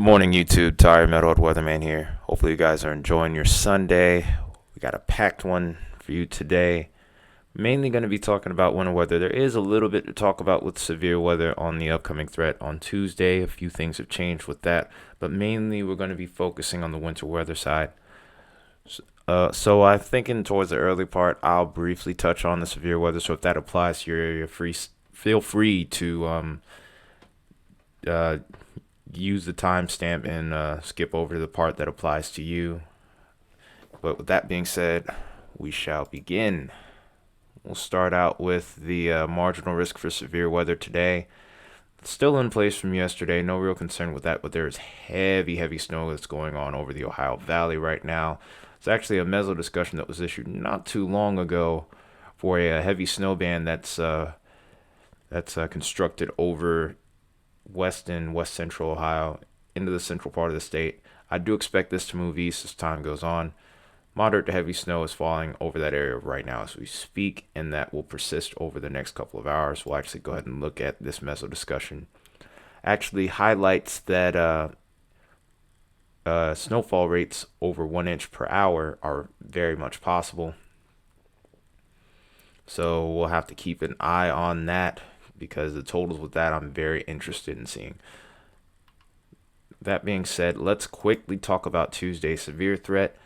morning, YouTube. Tired Metalhead Weatherman here. Hopefully, you guys are enjoying your Sunday. We got a packed one for you today. Mainly going to be talking about winter weather. There is a little bit to talk about with severe weather on the upcoming threat on Tuesday. A few things have changed with that, but mainly we're going to be focusing on the winter weather side. So I'm thinking towards the early part, I'll briefly touch on the severe weather. So if that applies to your area, feel free to uh, use the timestamp and skip over to the part that applies to you. But with that being said, we shall begin. We'll start out with the marginal risk for severe weather today. It's still in place from yesterday. No real concern with that, but there is heavy snow that's going on over the Ohio Valley right now. It's actually a meso discussion that was issued not too long ago for a heavy snow band that's constructed over west and west central Ohio into the central part of the state. I do expect this to move east as time goes on. Moderate to heavy snow is falling over that area right now as we speak, and that will persist over the next couple of hours. We'll actually go ahead and look at this meso discussion. Actually highlights that snowfall rates over 1 inch per hour are very much possible. So we'll have to keep an eye on that because the totals with that I'm very interested in seeing. That being said, let's quickly talk about Tuesday's severe threat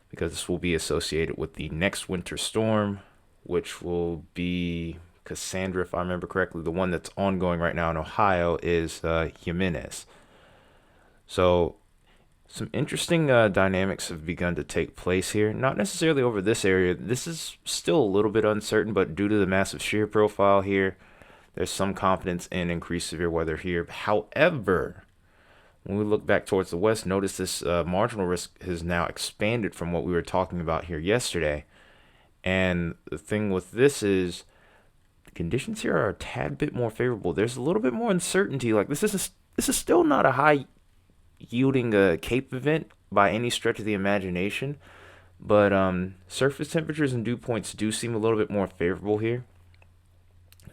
because this will be associated with the next winter storm, which will be Kassandra, if I remember correctly. The one that's ongoing right now in Ohio is Jimenez. So some interesting dynamics have begun to take place here. Not necessarily over this area. This is still a little bit uncertain, but due to the massive shear profile here, there's some confidence in increased severe weather here. However, when we look back towards the west, notice this marginal risk has now expanded from what we were talking about here yesterday. And the thing with this is the conditions here are a tad bit more favorable. There's a little bit more uncertainty. Like this is still not a high yielding CAPE event by any stretch of the imagination, but surface temperatures and dew points do seem a little bit more favorable here.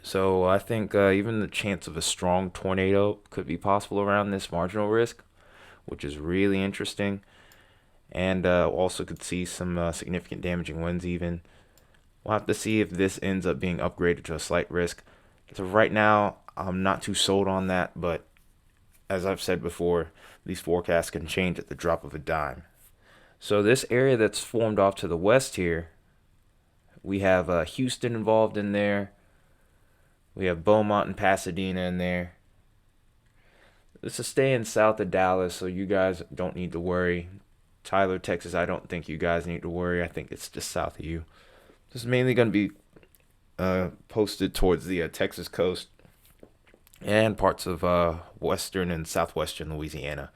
So I think even the chance of a strong tornado could be possible around this marginal risk, which is really interesting. And also could see some significant damaging winds even. We'll have to see if this ends up being upgraded to a slight risk. So right now, I'm not too sold on that, but as I've said before, these forecasts can change at the drop of a dime. So this area that's formed off to the west here, we have Houston involved in there. We have Beaumont and Pasadena in there. This is staying south of Dallas, so you guys don't need to worry. Tyler, Texas, I don't think you guys need to worry. I think it's just south of you. This is mainly going to be posted towards the Texas coast and parts of western and southwestern Louisiana.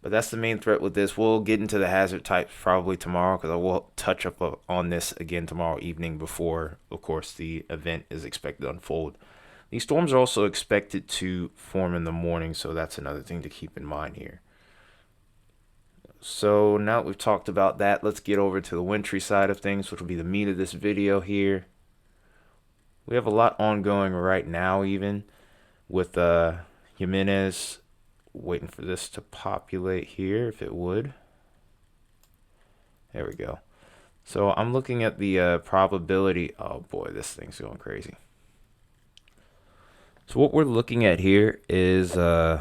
But that's the main threat with this. We'll get into the hazard types probably tomorrow because I will touch up on this again tomorrow evening before, of course, the event is expected to unfold. These storms are also expected to form in the morning, so that's another thing to keep in mind here. So now that we've talked about that, let's get over to the wintry side of things, which will be the meat of this video here. We have a lot ongoing right now even with Jimenez. Waiting for this to populate here, if it would. There we go. So I'm looking at the probability. Oh boy, this thing's going crazy. So what we're looking at here is we're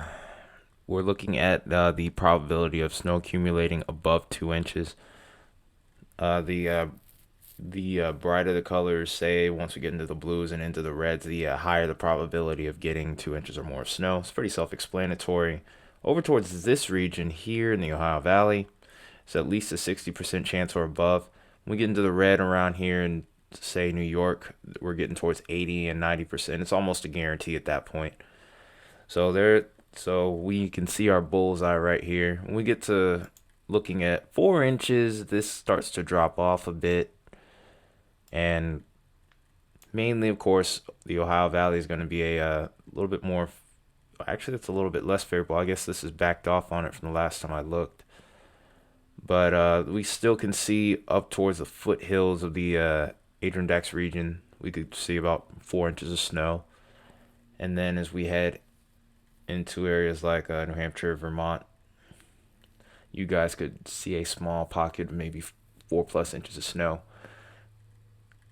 looking at the probability of snow accumulating above 2 inches. The brighter the colors, say once we get into the blues and into the reds, the higher the probability of getting 2 inches or more of snow. It's pretty self-explanatory. Over towards this region here in the Ohio Valley, it's at least a 60% chance or above. When we get into the red around here in, say, New York, we're getting towards 80 and 90%. It's almost a guarantee at that point. So we can see our bullseye right here. When we get to looking at 4 inches, this starts to drop off a bit. And mainly, of course, the Ohio Valley is going to be a little bit more. Actually, it's a little bit less favorable. I guess this is backed off on it from the last time I looked. But we still can see up towards the foothills of the Adirondack region. We could see about 4 inches of snow. And then as we head into areas like New Hampshire, Vermont, you guys could see a small pocket of maybe 4+ inches of snow.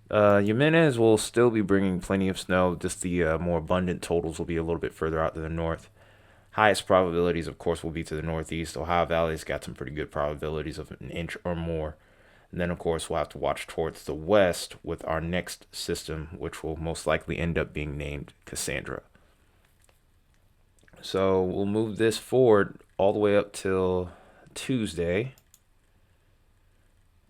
Jimenez will still be bringing plenty of snow, just the more abundant totals will be a little bit further out to the north. Highest probabilities, of course, will be to the northeast. Ohio Valley's got some pretty good probabilities of an inch or more. And then, of course, we'll have to watch towards the west with our next system, which will most likely end up being named Kassandra. So we'll move this forward all the way up till Tuesday.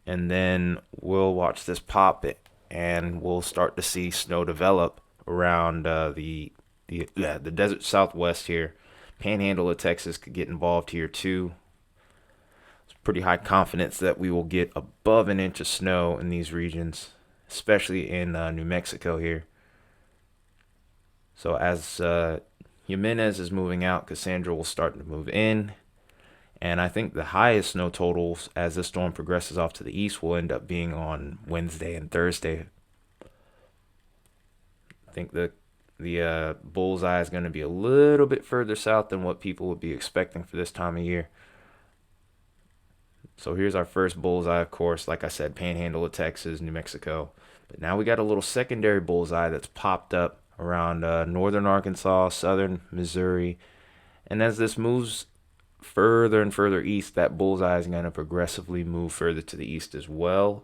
And then we'll watch this pop it, and we'll start to see snow develop around the desert southwest here. Panhandle of Texas could get involved here too. It's pretty high confidence that we will get above an inch of snow in these regions, especially in New Mexico here. So as Jimenez is moving out, Kassandra will start to move in. And I think the highest snow totals as this storm progresses off to the east will end up being on Wednesday and Thursday. I think the Bullseye is going to be a little bit further south than what people would be expecting for this time of year. So here's our first Bullseye, of course. Like I said, Panhandle of Texas, New Mexico. But now we got a little secondary Bullseye that's popped up around northern Arkansas, southern Missouri. And as this moves further and further east, that Bullseye is going to progressively move further to the east as well.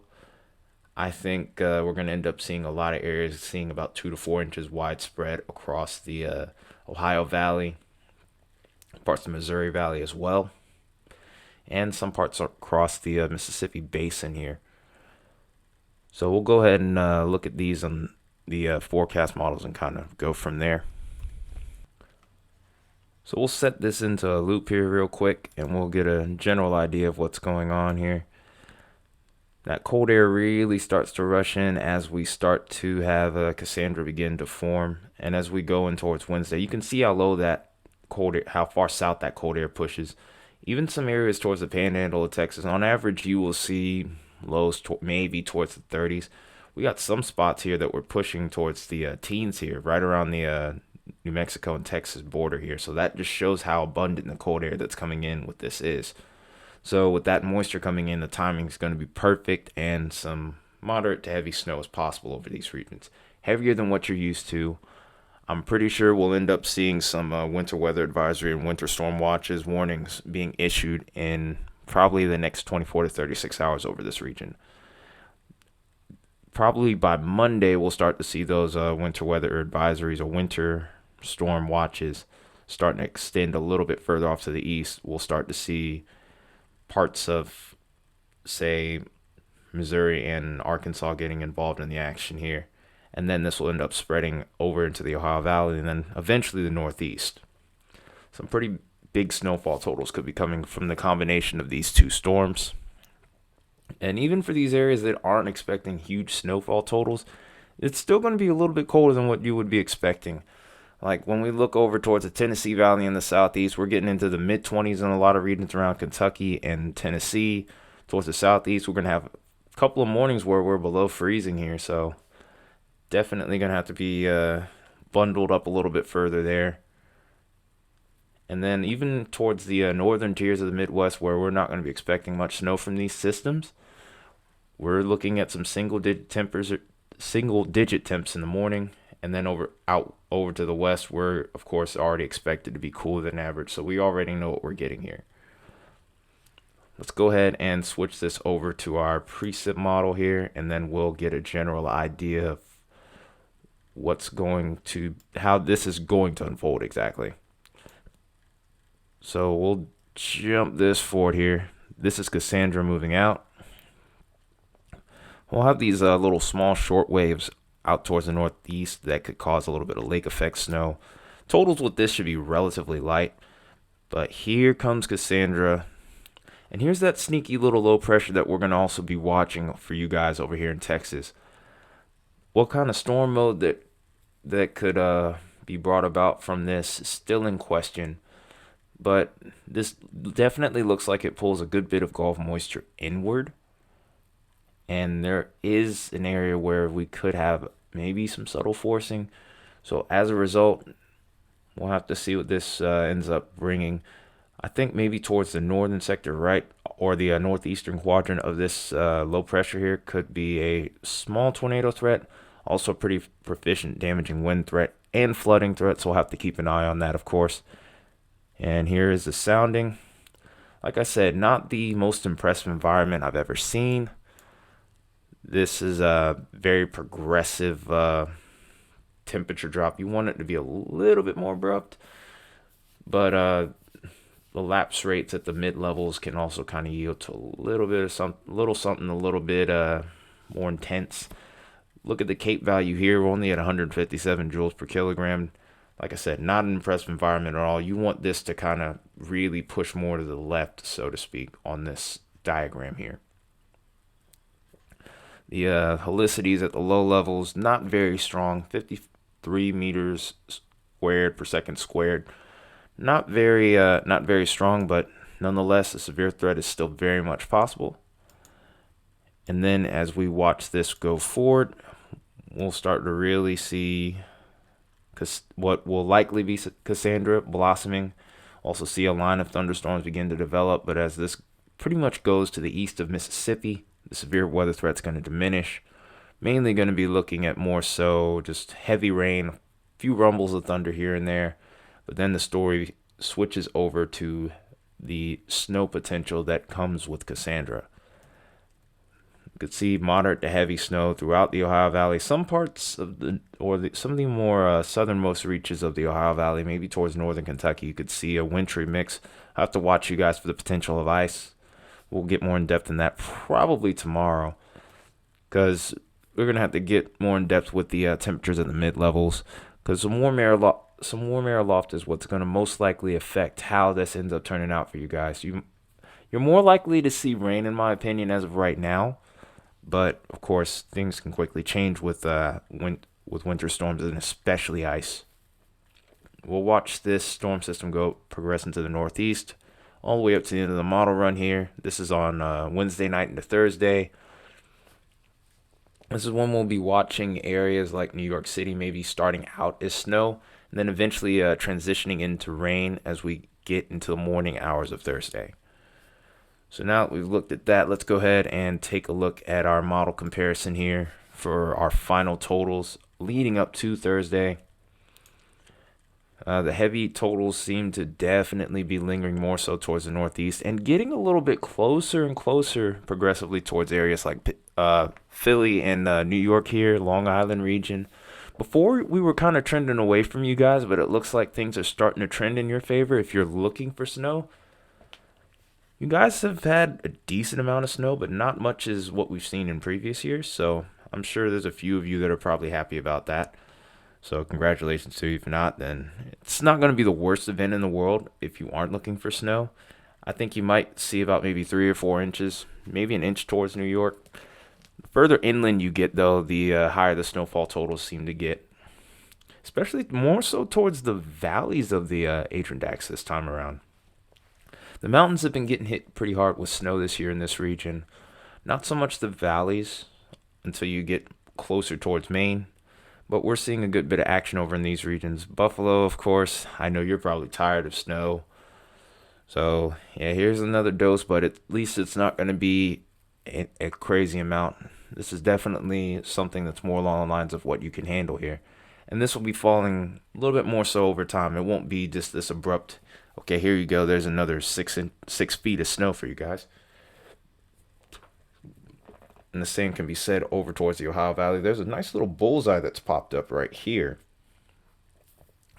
I think we're going to end up seeing a lot of areas seeing about 2 to 4 inches widespread across the Ohio Valley, parts of the Missouri Valley as well, and some parts across the Mississippi Basin here. So we'll go ahead and look at these on the forecast models and kind of go from there. So we'll set this into a loop here real quick, and we'll get a general idea of what's going on here. That cold air really starts to rush in as we start to have Kassandra begin to form. And as we go in towards Wednesday, you can see how low that cold air, how far south that cold air pushes. Even some areas towards the Panhandle of Texas, on average, you will see lows maybe towards the 30s. We got some spots here that we're pushing towards the teens here, right around the New Mexico and Texas border here. So that just shows how abundant the cold air that's coming in with this is. So with that moisture coming in, the timing is going to be perfect, and some moderate to heavy snow is possible over these regions. Heavier than what you're used to. I'm pretty sure we'll end up seeing some winter weather advisory and winter storm watches warnings being issued in probably the next 24 to 36 hours over this region. Probably by Monday, we'll start to see those winter weather advisories or winter storm watches starting to extend a little bit further off to the east. We'll start to see parts of, say, Missouri and Arkansas getting involved in the action here. And then this will end up spreading over into the Ohio Valley and then eventually the Northeast. Some pretty big snowfall totals could be coming from the combination of these two storms. And even for these areas that aren't expecting huge snowfall totals, it's still going to be a little bit colder than what you would be expecting. Like when we look over towards the Tennessee Valley in the southeast, we're getting into the mid-20s in a lot of regions around Kentucky and Tennessee. Towards the southeast, we're going to have a couple of mornings where we're below freezing here. So definitely going to have to be bundled up a little bit further there. And then even towards the northern tiers of the Midwest, where we're not going to be expecting much snow from these systems, we're looking at some single-digit temps in the morning. And then over to the west, we're, of course, already expected to be cooler than average. So we already know what we're getting here. Let's go ahead and switch this over to our precip model here, and then we'll get a general idea of how this is going to unfold exactly. So we'll jump this forward here. This is Kassandra moving out. We'll have these little small short waves out towards the northeast that could cause a little bit of lake effect snow. Totals with this should be relatively light. But here comes Kassandra. And here's that sneaky little low pressure that we're going to also be watching for you guys over here in Texas. What kind of storm mode that could be brought about from this is still in question. But this definitely looks like it pulls a good bit of Gulf moisture inward. And there is an area where we could have maybe some subtle forcing. So as a result, We'll have to see what this ends up bringing. I think maybe towards the northern sector, right, or the northeastern quadrant of this low pressure here could be a small tornado threat. Also, pretty proficient damaging wind threat and flooding threat. So we'll have to keep an eye on that, of course. And here is the sounding. Like I said, not the most impressive environment I've ever seen. This is a very progressive temperature drop. You want it to be a little bit more abrupt, but the lapse rates at the mid levels can also kind of yield to a little bit of something a little bit more intense. Look at the Cape value here. We're only at 157 joules per kilogram. Like I said, not an impressive environment at all. You want this to kind of really push more to the left, so to speak, on this diagram here. The helicities at the low levels, not very strong. 53 meters squared per second squared. Not very strong, but nonetheless, a severe threat is still very much possible. And then as we watch this go forward, we'll start to really see what will likely be Kassandra blossoming. Also see a line of thunderstorms begin to develop, but as this pretty much goes to the east of Mississippi, the severe weather threat's going to diminish. Mainly going to be looking at more so just heavy rain, a few rumbles of thunder here and there, but then the story switches over to the snow potential that comes with Kassandra. You could see moderate to heavy snow throughout the Ohio Valley. Some parts of some of the more southernmost reaches of the Ohio Valley, maybe towards northern Kentucky, you could see a wintry mix. I have to watch you guys for the potential of ice. We'll get more in depth in that probably tomorrow, because we're gonna have to get more in depth with the temperatures in the mid levels, because some warm air aloft is what's gonna most likely affect how this ends up turning out for you guys. You're more likely to see rain, in my opinion, as of right now. But of course, things can quickly change with winter storms and especially ice. We'll watch this storm system go progress into the northeast, all the way up to the end of the model run here. This is on Wednesday night into Thursday. This is when we'll be watching areas like New York City maybe starting out as snow, and then eventually transitioning into rain as we get into the morning hours of Thursday. So now that we've looked at that, let's go ahead and take a look at our model comparison here for our final totals leading up to Thursday. The heavy totals seem to definitely be lingering more so towards the northeast and getting a little bit closer and closer progressively towards areas like Philly and New York here, Long Island region. Before we were kind of trending away from you guys, but it looks like things are starting to trend in your favor if you're looking for snow. You guys have had a decent amount of snow, but not much as what we've seen in previous years. So I'm sure there's a few of you that are probably happy about that. So congratulations to you. If not, then it's not going to be the worst event in the world if you aren't looking for snow. I think you might see about maybe 3 or 4 inches, maybe an inch towards New York. The further inland you get, though, the higher the snowfall totals seem to get. Especially more so towards the valleys of the Adirondacks this time around. The mountains have been getting hit pretty hard with snow this year in this region. Not so much the valleys until you get closer towards Maine, but we're seeing a good bit of action over in these regions. Buffalo, of course, I know you're probably tired of snow. So, yeah, here's another dose, but at least it's not going to be a crazy amount. This is definitely something that's more along the lines of what you can handle here. And this will be falling a little bit more so over time. It won't be just this abrupt, okay, here you go, there's another 6 feet of snow for you guys. And the same can be said over towards the Ohio Valley. There's a nice little bullseye that's popped up right here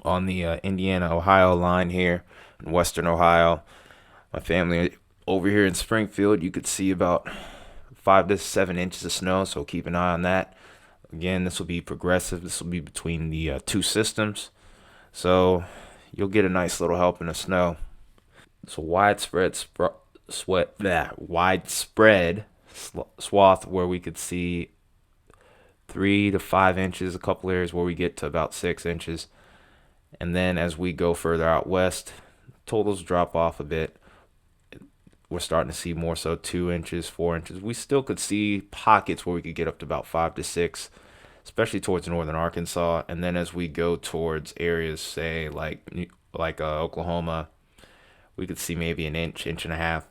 on the Indiana-Ohio line here in western Ohio. My family over here in Springfield, you could see about 5 to 7 inches of snow, so keep an eye on that. Again, this will be progressive. This will be between the two systems. So you'll get a nice little helping of snow. It's a widespread swath where we could see 3 to 5 inches, a couple areas where we get to about 6 inches. And then as we go further out west, totals drop off a bit. We're starting to see more so 2 inches, 4 inches. We still could see pockets where we could get up to about 5 to 6. especially towards northern Arkansas. And then as we go towards areas, say like Oklahoma, we could see maybe an inch, inch and a half.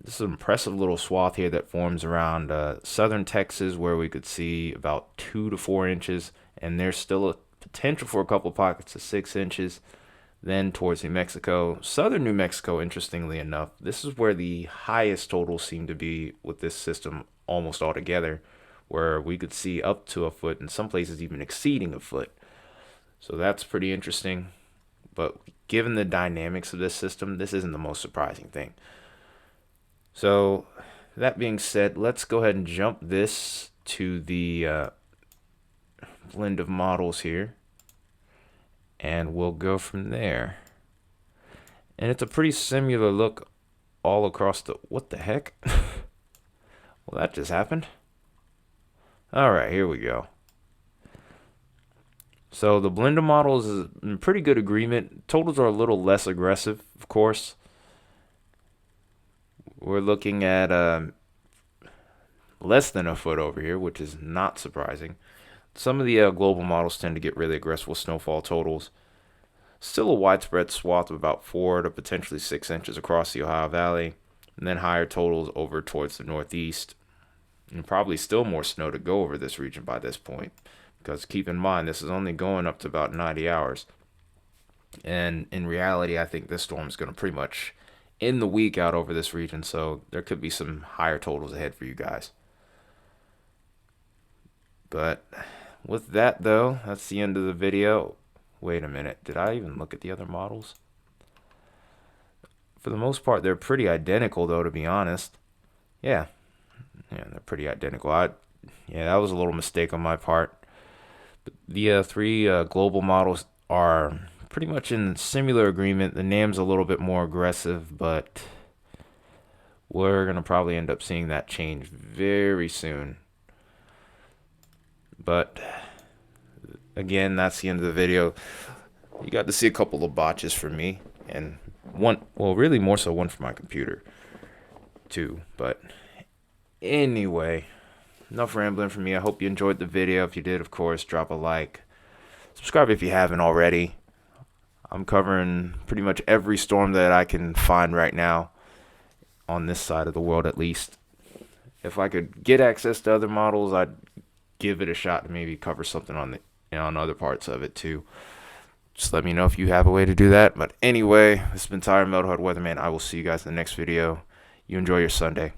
This is an impressive little swath here that forms around southern Texas, where we could see about 2 to 4 inches, and there's still a potential for a couple pockets of 6 inches. Then towards New Mexico, southern New Mexico, interestingly enough, this is where the highest totals seem to be with this system almost altogether, where we could see up to a foot, in some places even exceeding a foot. So that's pretty interesting. But given the dynamics of this system, this isn't the most surprising thing. So that being said, let's go ahead and jump this to the blend of models here, and we'll go from there. And it's a pretty similar look all across the... What the heck? Well, that just happened. All right, here we go. So the blend of models is in pretty good agreement. Totals are a little less aggressive, of course. We're looking at less than a foot over here, which is not surprising. Some of the global models tend to get really aggressive with snowfall totals. Still a widespread swath of about 4 to potentially 6 inches across the Ohio Valley, and then higher totals over towards the northeast. And probably still more snow to go over this region by this point, because keep in mind, this is only going up to about 90 hours. And in reality, I think this storm is going to pretty much end the week out over this region, so there could be some higher totals ahead for you guys. But with that, though, that's the end of the video. Wait a minute, did I even look at the other models? For the most part, they're pretty identical, though, to be honest. Yeah, they're pretty identical. Yeah, that was a little mistake on my part. But the 3 global models are pretty much in similar agreement. The NAM's a little bit more aggressive, but we're going to probably end up seeing that change very soon. But again, that's the end of the video. You got to see a couple of botches from me, and one, well, really more so one from my computer too. But anyway, enough rambling from me. I hope you enjoyed the video. If you did, of course, drop a like. Subscribe if you haven't already. I'm covering pretty much every storm that I can find right now on this side of the world, at least. If I could get access to other models, I'd give it a shot to maybe cover something on on other parts of it too. Just let me know if you have a way to do that. But anyway, this has been Tyler Metalhead Weatherman. I will see you guys in the next video. You enjoy your Sunday.